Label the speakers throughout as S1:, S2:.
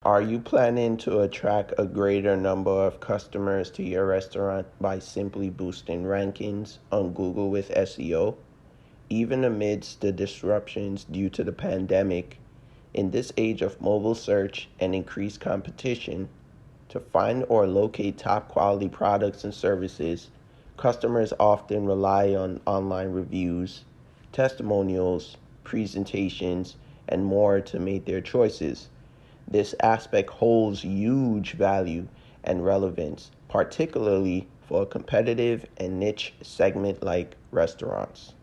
S1: Are you planning to attract a greater number of customers to your restaurant by simply boosting rankings on Google with SEO? Even amidst the disruptions due to the pandemic, in this age of mobile search and increased competition, to find or locate top quality products and services, customers often rely on online reviews, testimonials, presentations, and more to make their choices. This aspect holds huge value and relevance, particularly for a competitive and niche segment like restaurants.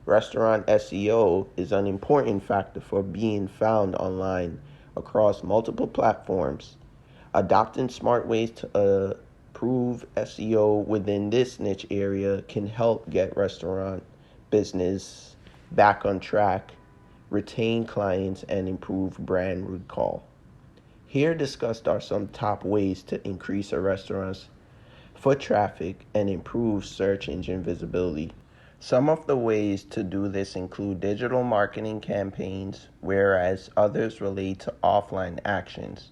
S1: Restaurant SEO is an important factor for being found online across multiple platforms. Adopting smart ways to improve SEO within this niche area can help get restaurant business back on track, retain clients, and improve brand recall. Here discussed are some top ways to increase a restaurant's foot traffic and improve search engine visibility. Some of the ways to do this include digital marketing campaigns, whereas others relate to offline actions.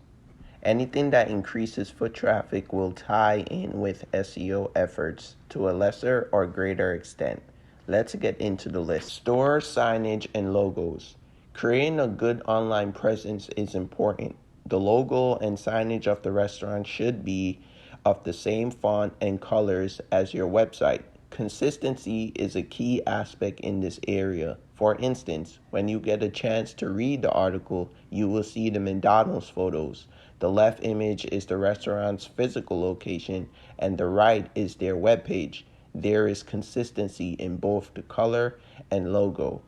S1: Anything that increases foot traffic will tie in with SEO efforts to a lesser or greater extent. Let's get into the list. Store signage and logos. Creating a good online presence is important. The logo and signage of the restaurant should be of the same font and colors as your website. Consistency is a key aspect in this area. For instance, when you get a chance to read the article, you will see the McDonald's photos. The left image is the restaurant's physical location, and the right is their webpage. There is consistency in both the color and logo.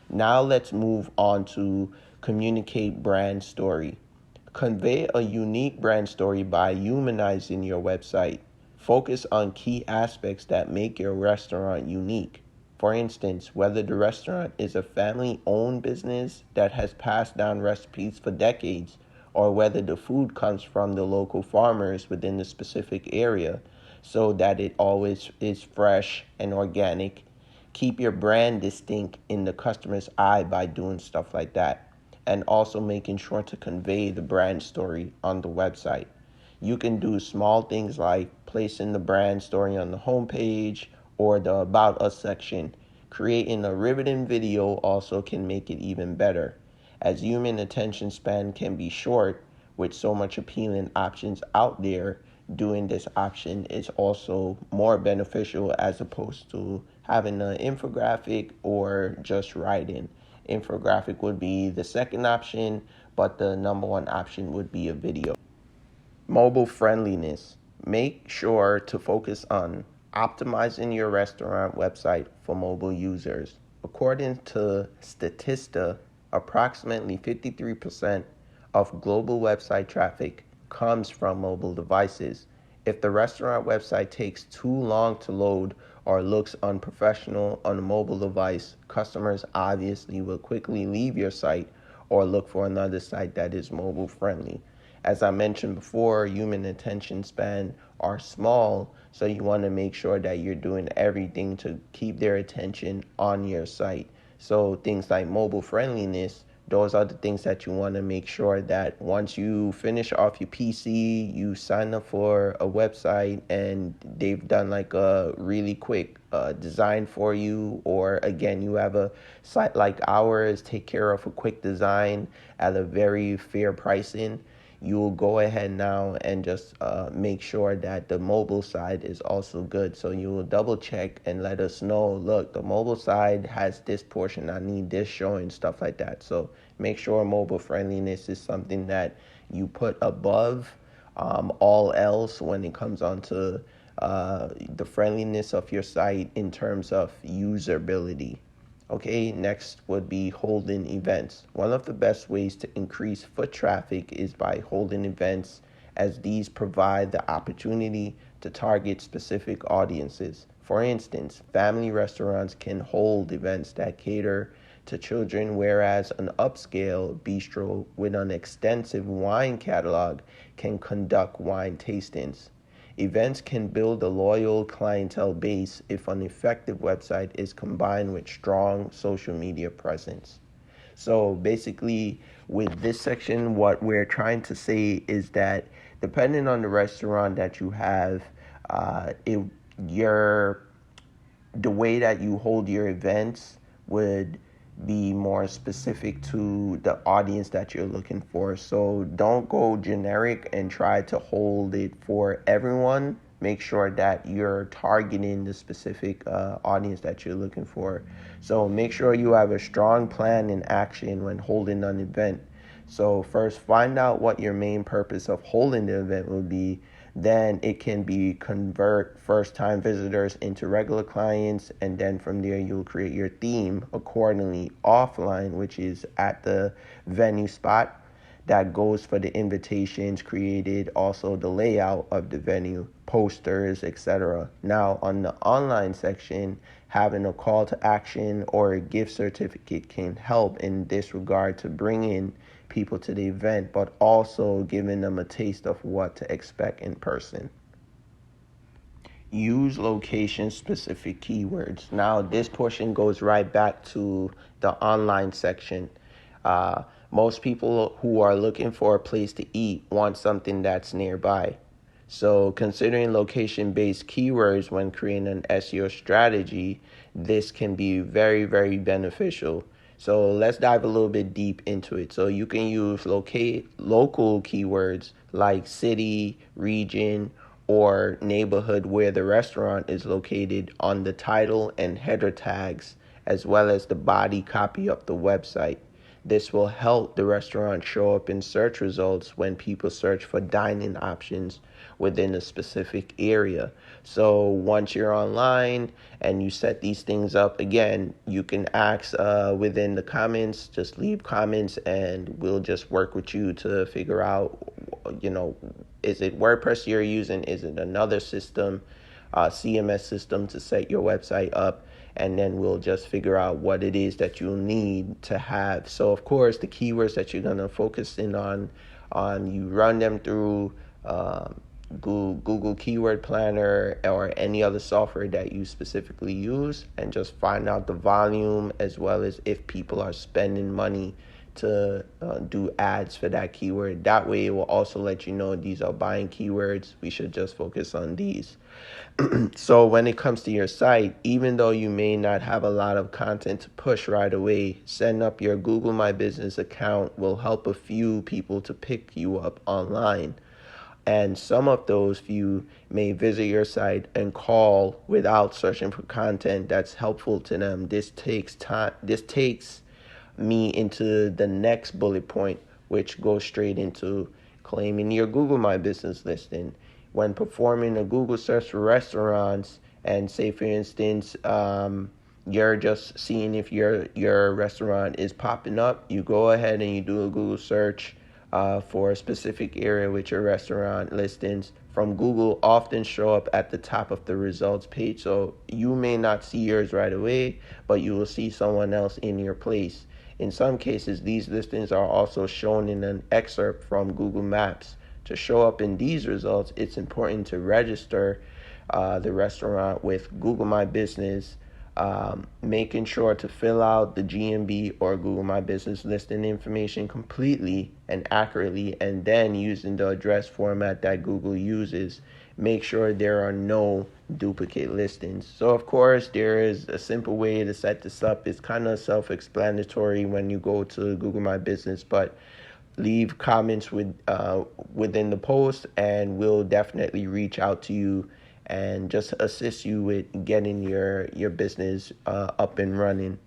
S1: Now let's move on to communicate brand story. Convey a unique brand story by humanizing your website. Focus on key aspects that make your restaurant unique. For instance, whether the restaurant is a family-owned business that has passed down recipes for decades, or whether the food comes from the local farmers within the specific area, so that it always is fresh and organic. Keep your brand distinct in the customer's eye by doing stuff like that, and also making sure to convey the brand story on the website. You can do small things like placing the brand story on the homepage or the About Us section. Creating a riveting video also can make it even better. As human attention span can be short, with so much appealing options out there, doing this option is also more beneficial as opposed to having an infographic or just writing. Infographic would be the second option, but the number one option would be a video. Mobile friendliness. Make sure to focus on optimizing your restaurant website for mobile users. According to Statista, approximately 53% of global website traffic comes from mobile devices. If the restaurant website takes too long to load or looks unprofessional on a mobile device, customers obviously will quickly leave your site or look for another site that is mobile friendly. As I mentioned before, human attention span are small, so you want to make sure that you're doing everything to keep their attention on your site. So things like mobile friendliness, those are the things that you want to make sure that once you finish off your PC, you sign up for a website and they've done like a really quick design for you, or again, you have a site like ours, take care of a quick design at a very fair pricing. You will go ahead now and just make sure that the mobile side is also good. So you will double check and let us know, look, the mobile side has this portion, I need this showing, stuff like that. So make sure mobile friendliness is something that you put above all else when it comes on to the friendliness of your site in terms of usability. Okay, next would be holding events. One of the best ways to increase foot traffic is by holding events, as these provide the opportunity to target specific audiences. For instance, family restaurants can hold events that cater to children, whereas an upscale bistro with an extensive wine catalog can conduct wine tastings. Events can build a loyal clientele base if an effective website is combined with strong social media presence. So basically, with this section, what we're trying to say is that depending on the restaurant that you have, your the way that you hold your events would be more specific to the audience that you're looking for. So don't go generic and try to hold it for everyone. Make sure that you're targeting the specific audience that you're looking for. So make sure you have a strong plan in action when holding an event. So first, find out what your main purpose of holding the event will be. Then it can be convert first-time visitors into regular clients, and then from there you'll create your theme accordingly offline, which is at the venue spot. That goes for the invitations created, also the layout of the venue, posters, etc. Now, on the online section, having a call to action or a gift certificate can help in this regard to bring in people to the event, but also giving them a taste of what to expect in person. Use location-specific keywords. Now, this portion goes right back to the online section. Most people who are looking for a place to eat want something that's nearby. So considering location-based keywords when creating an SEO strategy, this can be very, very beneficial. So let's dive a little bit deep into it. So you can use local keywords like city, region, or neighborhood where the restaurant is located on the title and header tags, as well as the body copy of the website. This will help the restaurant show up in search results when people search for dining options within a specific area. So once you're online and you set these things up, again, you can ask within the comments, just leave comments and we'll just work with you to figure out, is it WordPress you're using? Is it another system, CMS system to set your website up? And then we'll just figure out what it is that you'll need to have. So, of course, the keywords that you're going to focus in on you run them through Google Keyword Planner or any other software that you specifically use, and just find out the volume as well as if people are spending money to do ads for that keyword. That way, it will also let you know these are buying keywords. We should just focus on these. So when it comes to your site, even though you may not have a lot of content to push right away, setting up your Google My Business account will help a few people to pick you up online. And some of those few may visit your site and call without searching for content that's helpful to them. This takes time. This takes me into the next bullet point, which goes straight into claiming your Google My Business listing. When performing a Google search for restaurants, and say for instance, you're just seeing if your restaurant is popping up, you go ahead and you do a Google search for a specific area with your restaurant listings from Google often show up at the top of the results page. So you may not see yours right away, but you will see someone else in your place. In some cases, these listings are also shown in an excerpt from Google Maps. To show up in these results, it's important to register the restaurant with Google My Business, making sure to fill out the GMB or Google My Business listing information completely and accurately, and then using the address format that Google uses. Make sure there are no duplicate listings. So of course, there is a simple way to set this up. It's kind of self-explanatory when you go to Google My Business, but leave comments within the post and we'll definitely reach out to you and just assist you with getting your business up and running.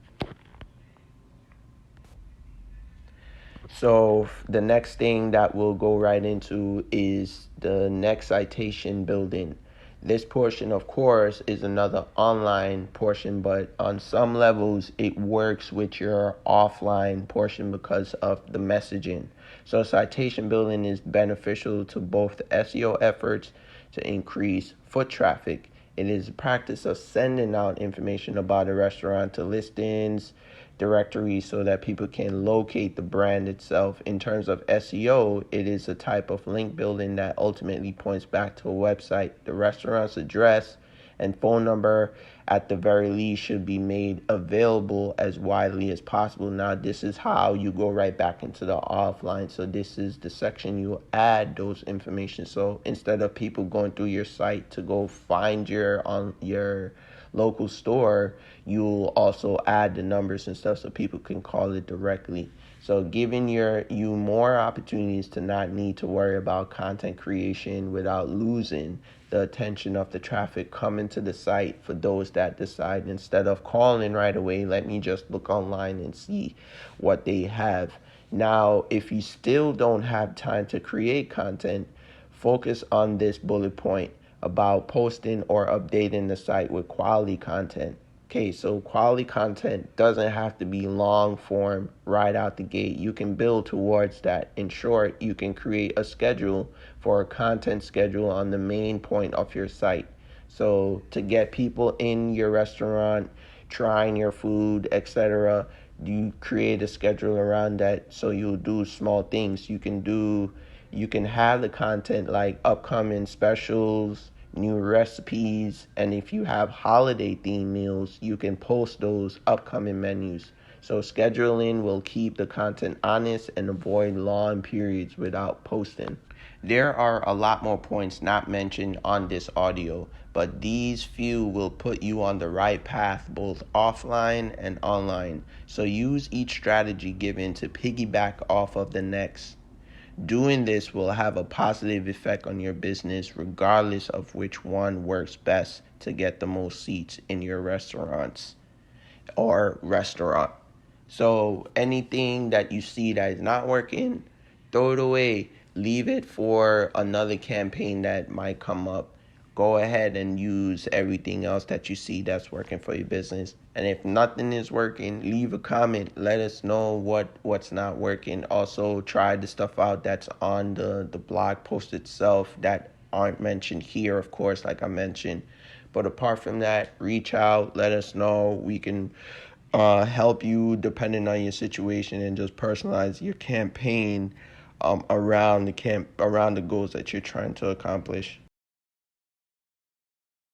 S1: So the next thing that we'll go right into is the next citation building. This portion, of course, is another online portion, but on some levels, it works with your offline portion because of the messaging. So citation building is beneficial to both the SEO efforts to increase foot traffic. It is a practice of sending out information about a restaurant to listings, directories, so that people can locate the brand itself. In terms of SEO, it is a type of link building that ultimately points back to a website, the restaurant's address, And phone number at the very least should be made available as widely as possible. Now, this is how you go right back into the offline. So this is the section you add those information. So instead of people going through your site to go find your local store, you'll also add the numbers and stuff so people can call it directly. So giving you more opportunities to not need to worry about content creation without losing the attention of the traffic coming to the site for those that decide, instead of calling right away, let me just look online and see what they have. Now, if you still don't have time to create content, focus on this bullet point about posting or updating the site with quality content. Okay, so quality content doesn't have to be long form right out the gate. You can build towards that. In short, you can create a schedule for a content schedule on the main point of your site. So to get people in your restaurant, trying your food, etc., you create a schedule around that. So you'll do small things. You can have the content like upcoming specials, new recipes, and if you have holiday themed meals, you can post those upcoming menus. So scheduling will keep the content honest and avoid long periods without posting. There are a lot more points not mentioned on this audio, but these few will put you on the right path both offline and online. So use each strategy given to piggyback off of the next. Doing this will have a positive effect on your business regardless of which one works best to get the most seats in your restaurants or restaurant. So anything that you see that is not working, throw it away. Leave it for another campaign that might come up. Go ahead and use everything else that you see that's working for your business. And if nothing is working, leave a comment. Let us know what's not working. Also, try the stuff out that's on the blog post itself that aren't mentioned here, of course, like I mentioned. But apart from that, reach out. Let us know. We can help you depending on your situation and just personalize your campaign around the goals that you're trying to accomplish.